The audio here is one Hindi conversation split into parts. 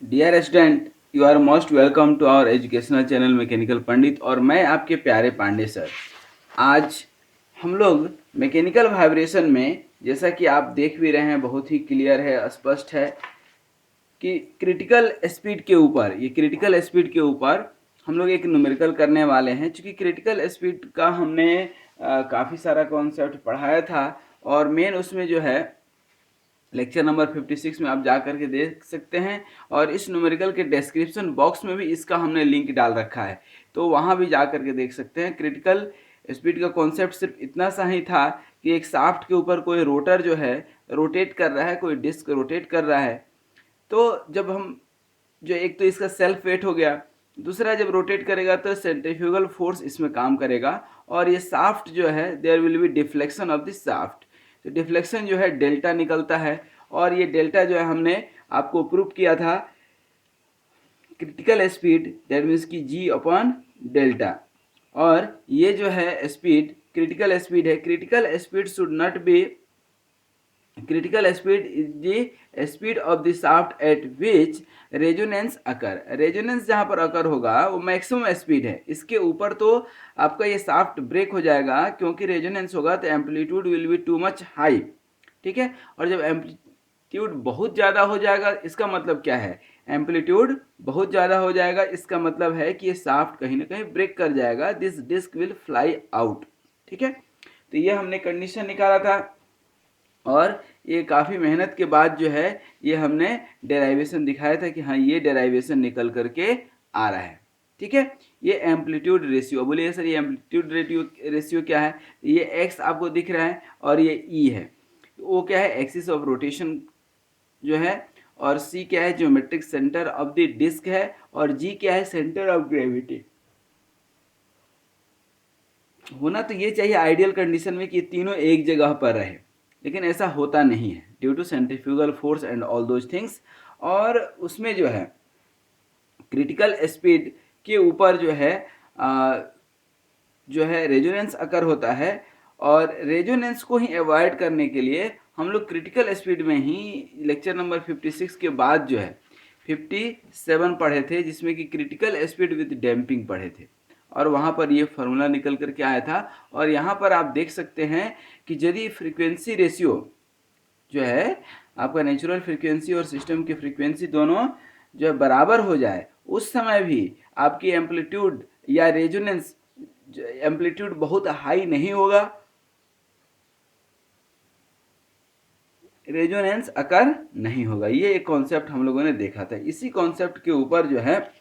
Dear student, you are most welcome to our educational channel mechanical Pandit. और मैं आपके प्यारे पांडे सर। आज हम लोग मैकेनिकल वाइब्रेशन में, जैसा कि आप देख भी रहे हैं, बहुत ही क्लियर है, स्पष्ट है कि क्रिटिकल स्पीड के ऊपर, ये क्रिटिकल स्पीड के ऊपर हम लोग एक न्यूमेरिकल करने वाले हैं। चूँकि क्रिटिकल स्पीड का हमने काफ़ी सारा कॉन्सेप्ट पढ़ाया था, और मेन उसमें जो है लेक्चर नंबर 56 में आप जा करके देख सकते हैं। और इस न्यूमेरिकल के डिस्क्रिप्शन बॉक्स में भी इसका हमने लिंक डाल रखा है, तो वहाँ भी जा करके देख सकते हैं। क्रिटिकल स्पीड का कॉन्सेप्ट सिर्फ इतना सा ही था कि एक शाफ्ट के ऊपर कोई रोटर जो है रोटेट कर रहा है, कोई डिस्क रोटेट कर रहा है। तो जब हम जो एक तो इसका सेल्फ वेट हो गया, दूसरा जब रोटेट करेगा तो सेंट्रीफ्यूगल फोर्स इसमें काम करेगा। और ये शाफ्ट जो है, there will be deflection of this shaft. तो डिफ्लेक्शन जो है डेल्टा निकलता है, और ये डेल्टा जो है हमने आपको प्रूव किया था क्रिटिकल स्पीड, दैट मीन्स की जी अपॉन डेल्टा। और ये जो है स्पीड क्रिटिकल स्पीड है, critical speed should not be, critical speed is the speed of the shaft at which resonance occur. Resonance जहाँ पर अकर होगा वो मैक्सिमम स्पीड है, इसके ऊपर तो आपका ये शाफ्ट ब्रेक हो जाएगा, क्योंकि रेजोनेंस होगा तो amplitude will be too much high. ठीक है, और जब एम्पलीट्यूड बहुत ज़्यादा हो जाएगा, इसका मतलब क्या है, एम्पलीट्यूड बहुत ज़्यादा हो जाएगा, इसका मतलब है कि ये शाफ्ट कहीं ना कहीं ब्रेक कर जाएगा, this disc will fly out. ठीक है, तो ये हमने कंडीशन निकाला था, और ये काफ़ी मेहनत के बाद जो है ये हमने डेराइवेशन दिखाया था कि हाँ ये डेराइवेशन निकल करके आ रहा है। ठीक है, ये एम्पलीट्यूड रेशियो, बोलिए सर ये एम्पलीट्यूड रेशियो क्या है। ये एक्स आपको दिख रहा है और ये ई है, वो क्या है, एक्सिस ऑफ रोटेशन जो है, और सी क्या है, geometric centre of the disc है, और जी क्या है, सेंटर ऑफ ग्रेविटी। होना तो ये चाहिए आइडियल कंडीशन में कि तीनों एक जगह पर रहे, लेकिन ऐसा होता नहीं है due to centrifugal force and all those things. और उसमें जो है क्रिटिकल स्पीड के ऊपर जो है रेजोनेंस अकर होता है, और रेजोनेंस को ही अवॉइड करने के लिए हम लोग क्रिटिकल स्पीड में ही लेक्चर नंबर 56 के बाद जो है 57 पढ़े थे, जिसमें कि क्रिटिकल स्पीड विद डैम्पिंग पढ़े थे, और वहाँ पर ये फार्मूला निकल कर के आया था। और यहाँ पर आप देख सकते हैं कि यदि फ्रीक्वेंसी रेशियो जो है आपका नेचुरल फ्रीक्वेंसी और सिस्टम की फ्रीक्वेंसी दोनों जो है बराबर हो जाए, उस समय भी आपकी एम्पलीट्यूड या रेजोनेंस, एम्पलीट्यूड बहुत हाई नहीं होगा, रेजोनेंस अकर नहीं होगा। ये एक कॉन्सेप्ट हम लोगों ने देखा था, इसी कॉन्सेप्ट के ऊपर जो है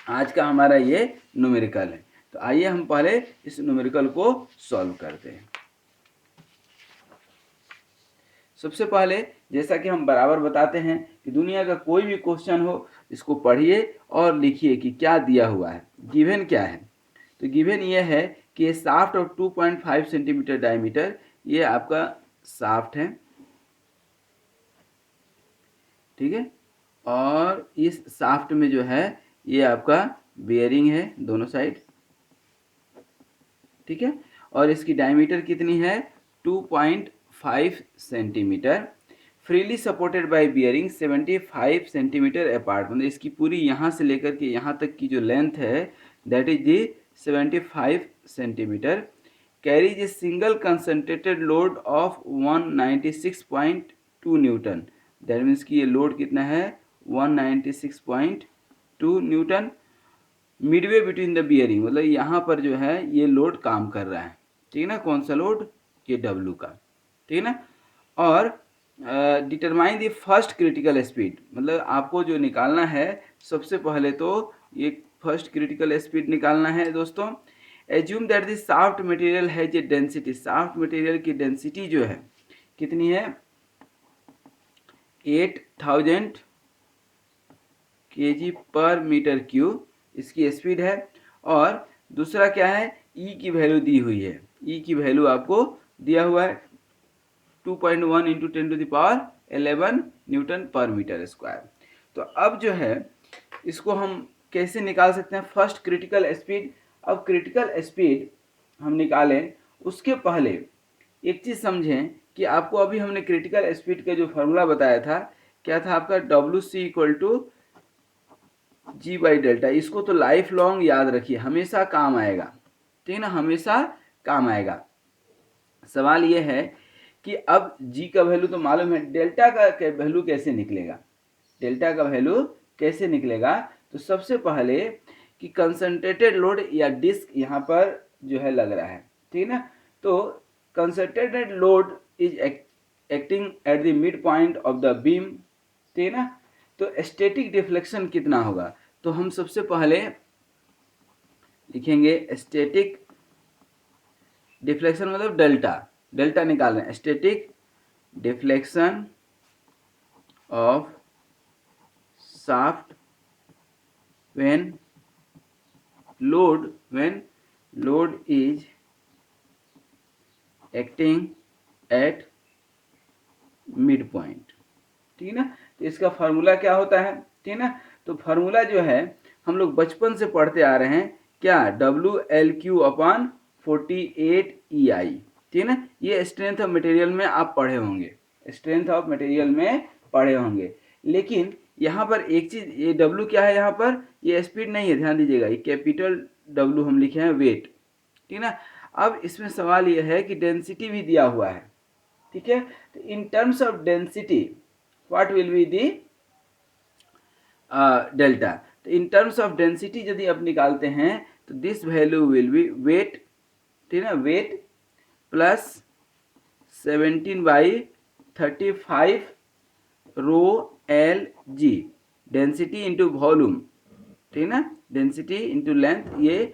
आज का हमारा ये न्यूमेरिकल है। तो आइए हम पहले इस न्यूमेरिकल को सॉल्व करते हैं। सबसे पहले जैसा कि हम बराबर बताते हैं कि दुनिया का कोई भी क्वेश्चन हो, इसको पढ़िए और लिखिए कि क्या दिया हुआ है, गिवन क्या है। तो गिवन ये है कि ये शाफ्ट ऑफ 2.5 सेंटीमीटर डायमीटर, ये आपका शाफ्ट है। ठीक है, और इस शाफ्ट में जो है ये आपका बेयरिंग है दोनों साइड। ठीक है, और इसकी डायमीटर कितनी है, 2.5 centimetre, freely supported by bearing 75 centimetre apart. मतलब इसकी पूरी यहाँ से लेकर के यहाँ तक की जो लेंथ है that is the 75 centimetre, carries a single concentrated load of 196.2 Newton. That means कि ये लोड कितना है, 196.2 Newton, Midway between the bearing, मतलब यहाँ पर जो है ये लोड काम कर रहा है। ठीक है ना, कौन सा लोड, ये डब्ल्यू का। ठीक है ना, और determine the first critical speed, मतलब आपको जो निकालना है सबसे पहले तो ये फर्स्ट क्रिटिकल स्पीड निकालना है दोस्तों। Assume that the shaft material has a density, shaft material की डेंसिटी जो है कितनी है, 8000 kg पर मीटर क्यूब इसकी स्पीड है। और दूसरा क्या है, ई की वैल्यू दी हुई है, ई की वैल्यू आपको दिया हुआ है 2.1 इंटू 10⁻11 न्यूटन पर मीटर स्क्वायर। तो अब जो है इसको हम कैसे निकाल सकते हैं फर्स्ट क्रिटिकल स्पीड। अब क्रिटिकल स्पीड हम निकालें उसके पहले एक चीज़ समझें कि आपको अभी हमने क्रिटिकल स्पीड का जो फार्मूला बताया था क्या था आपका, W C equal to G by delta. इसको तो लाइफ लॉन्ग याद रखिए, हमेशा काम आएगा, ठीक है ना, हमेशा काम आएगा। सवाल ये है कि अब जी का वैल्यू तो मालूम है, डेल्टा का वैल्यू कैसे निकलेगा, डेल्टा का वैल्यू कैसे निकलेगा। तो सबसे पहले कि कंसंट्रेटेड लोड या डिस्क यहाँ पर जो है लग रहा है, ठीक है ना। तो concentrated load is acting at the mid point of the beam, ठीक है ना। तो स्टैटिक डिफ्लेक्शन कितना होगा, तो हम सबसे पहले लिखेंगे स्टैटिक डिफ्लेक्शन मतलब डेल्टा, डेल्टा निकाल रहे हैं, static deflection of shaft when load is acting at mid point, ठीक है ना। तो इसका फार्मूला क्या होता है, ठीक है ना। तो फार्मूला जो है हम लोग बचपन से पढ़ते आ रहे हैं, क्या, WL/Q अपॉन 48 EI, ठीक है ना। ये स्ट्रेंथ ऑफ मटेरियल में आप पढ़े होंगे, स्ट्रेंथ ऑफ मटेरियल में पढ़े होंगे। लेकिन यहाँ पर एक चीज, ये W क्या है, यहाँ पर ये स्पीड नहीं है, ध्यान दीजिएगा, ये कैपिटल W हम लिखे हैं वेट, ठीक है ना। अब इसमें सवाल यह है कि डेंसिटी भी दिया हुआ है, ठीक है। तो in terms of density what will be the delta. तो इन टर्म्स ऑफ डेंसिटी यदि आप निकालते हैं तो this value will be weight, ठीक है ना, weight plus 17/35 rho L G, density into volume, ठीक है ना, डेंसिटी इंटू लेंथ, ये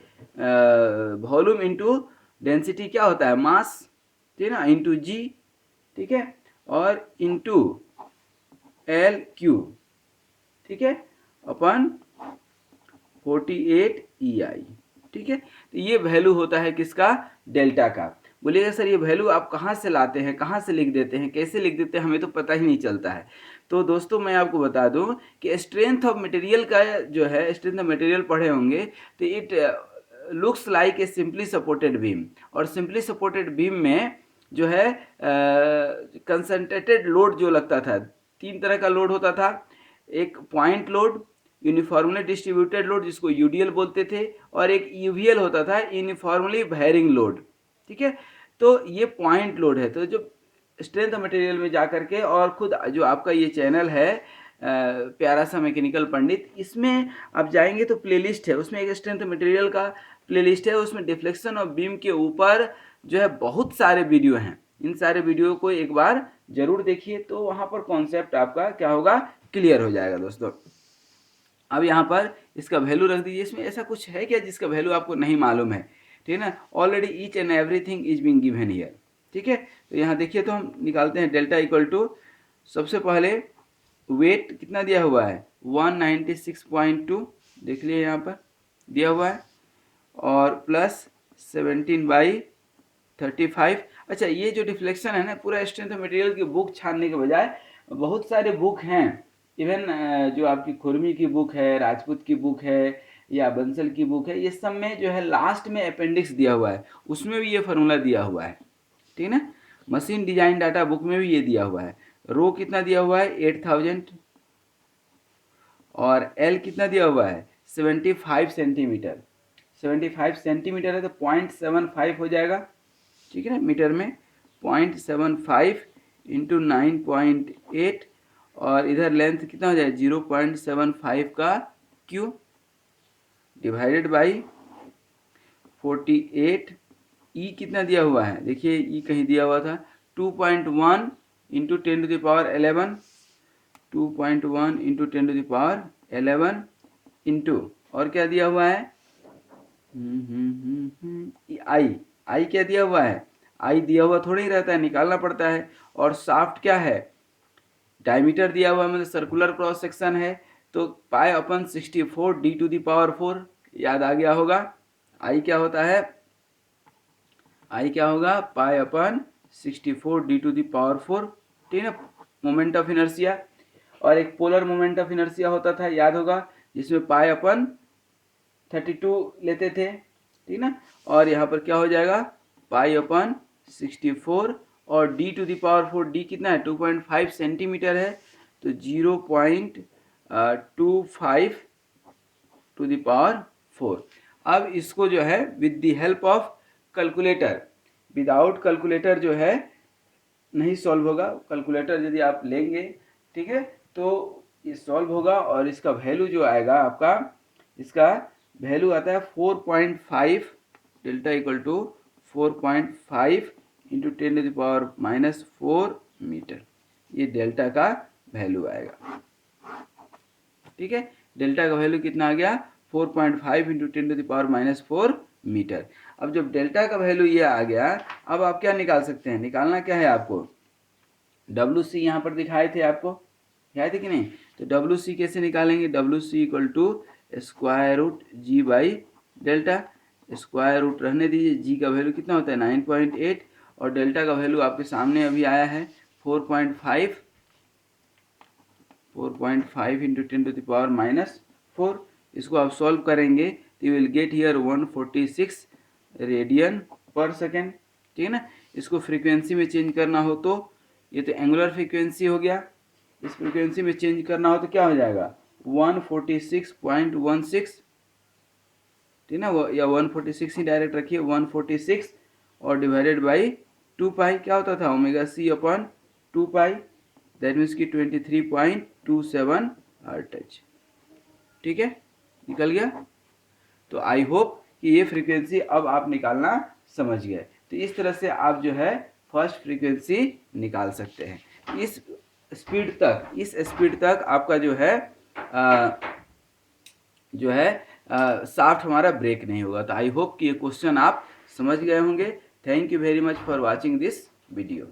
वॉल्यूम इंटू डेंसिटी क्या होता है, मास, ठीक है ना, इंटू जी, ठीक है, और इंटू एल क्यू, ठीक है, अपन 48 EI, ठीक है। तो ये वैल्यू होता है किसका, डेल्टा का। बोलिएगा सर ये वैल्यू आप कहाँ से लाते हैं, कहाँ से लिख देते हैं, कैसे लिख देते हैं, हमें तो पता ही नहीं चलता है। तो दोस्तों मैं आपको बता दूं कि स्ट्रेंथ ऑफ मटेरियल का जो है, स्ट्रेंथ ऑफ मटेरियल पढ़े होंगे, तो it looks like a simply supported beam, और सिंपली सपोर्टेड बीम में जो है कंसंट्रेटेड लोड जो लगता था, तीन तरह का लोड होता था, एक point load, uniformly distributed load जिसको यूडीएल बोलते थे, और एक यूवीएल होता था, यूनिफॉर्मली वेरिंग लोड, ठीक है। तो ये पॉइंट लोड है। तो जो स्ट्रेंथ मटेरियल में जा करके, और खुद जो आपका ये चैनल है प्यारा सा मैकेनिकल पंडित, इसमें आप जाएंगे तो प्लेलिस्ट है, उसमें एक स्ट्रेंथ मटेरियल का प्लेलिस्ट है, उसमें डिफ्लेक्शन ऑफ बीम के ऊपर जो है बहुत सारे वीडियो हैं, इन सारे वीडियो को एक बार जरूर देखिए, तो वहाँ पर कॉन्सेप्ट आपका क्या होगा, क्लियर हो जाएगा दोस्तों। अब यहाँ पर इसका वैल्यू रख दीजिए, इसमें ऐसा कुछ है क्या जिसका वैल्यू आपको नहीं मालूम है, ठीक है ना, already each and everything is being given here, ठीक है। तो यहाँ देखिए, तो हम निकालते हैं डेल्टा इक्वल टू, सबसे पहले वेट कितना दिया हुआ है, 196.2, देख लिए यहाँ पर दिया हुआ है, और प्लस 17/35। अच्छा, ये जो डिफ्लेक्शन है ना, पूरा स्ट्रेंथ ऑफ मटेरियल की बुक छानने के बजाय बहुत सारे बुक हैं, इवन जो आपकी खुरमी की बुक है, राजपूत की बुक है, या बंसल की बुक है, ये सब में जो है लास्ट में अपेंडिक्स दिया हुआ है, उसमें भी ये फार्मूला दिया हुआ है, ठीक है ना। मशीन डिजाइन डाटा बुक में भी ये दिया हुआ है। रो कितना दिया हुआ है, 8000, और एल कितना दिया हुआ है, 75 सेंटीमीटर, 75 सेंटीमीटर है तो 0.75 हो जाएगा, ठीक है ना, मीटर में 0.75 इंटू 9.8, और इधर लेंथ कितना हो जाएगा, 0.75 का क्यू डिवाइडेड बाई 48। ई कितना दिया हुआ है, देखिए ई कहीं दिया हुआ था, 2.1 इंटू 10⁻11, 2.1 इंटू 10⁻11 इंटू, और क्या दिया हुआ है, आई, आई क्या दिया हुआ है, आई दिया हुआ थोड़ा ही रहता है, निकालना पड़ता है। और शाफ्ट क्या है, डायमीटर दिया हुआ है, मतलब सर्कुलर क्रॉस सेक्शन है, तो पाई अपन 64 D⁴ याद आ गया होगा। आई क्या होता है, आई क्या होगा, पाई अपन 64 D⁴, ठीक है ना, मोमेंट ऑफ इनर्शिया। और एक पोलर मोमेंट ऑफ इनर्शिया होता था, याद होगा, जिसमें पाई अपन 32 लेते थे, ठीक ना। और यहाँ पर क्या हो जाएगा, पाई अपन 64, और D⁴ डी कितना है, 2.5 सेंटीमीटर है, तो 0.25 टू द पावर 4। अब इसको जो है with the help of calculator, without calculator जो है नहीं सॉल्व होगा। कैलकुलेटर यदि आप लेंगे, ठीक है, तो ये सॉल्व होगा और इसका वैल्यू जो आएगा आपका, इसका वैल्यू आता है 4.5, delta equal to 4.5 into 10⁻⁻4 metre, ये डेल्टा का वैल्यू आएगा। ठीक है, डेल्टा का वैल्यू कितना आ गया, 4.5 इंटू 10⁻⁻4 मीटर। अब जब डेल्टा का वैल्यू ये आ गया, अब आप क्या निकाल सकते हैं, निकालना क्या है आपको, डब्ल्यू सी यहाँ पर दिखाए थे, आपको दिखाए थे कि नहीं, तो डब्ल्यू सी कैसे निकालेंगे, W C equal to square root G by delta, square root रहने दीजिए, जी का वैल्यू कितना होता है 9.8 और डेल्टा का वैल्यू आपके सामने अभी आया है 4.5 इंटू 10⁻⁻4। इसको आप सॉल्व करेंगे तो you will get here 146 radian पर सेकेंड। ठीक है ना, इसको फ्रीक्वेंसी में चेंज करना हो तो, ये तो एंगुलर फ्रीक्वेंसी हो गया, इस फ्रीक्वेंसी में चेंज करना हो तो क्या हो जाएगा 146.16, ठीक है ना, या 146 ही डायरेक्ट रखिए, 146 और डिवाइडेड बाई 2 पाई, क्या होता था omega C upon 2 pi, that means की 23.27 हर्ट्ज। ठीक है, निकल गया। तो आई होप कि ये फ्रीक्वेंसी अब आप निकालना समझ गए। तो इस तरह से आप जो है फर्स्ट फ्रीक्वेंसी निकाल सकते हैं। इस स्पीड तक आपका जो है शाफ्ट हमारा ब्रेक नहीं होगा। तो आई होप कि ये क्वेश्चन आप समझ गए होंगे। Thank you very much for watching this video.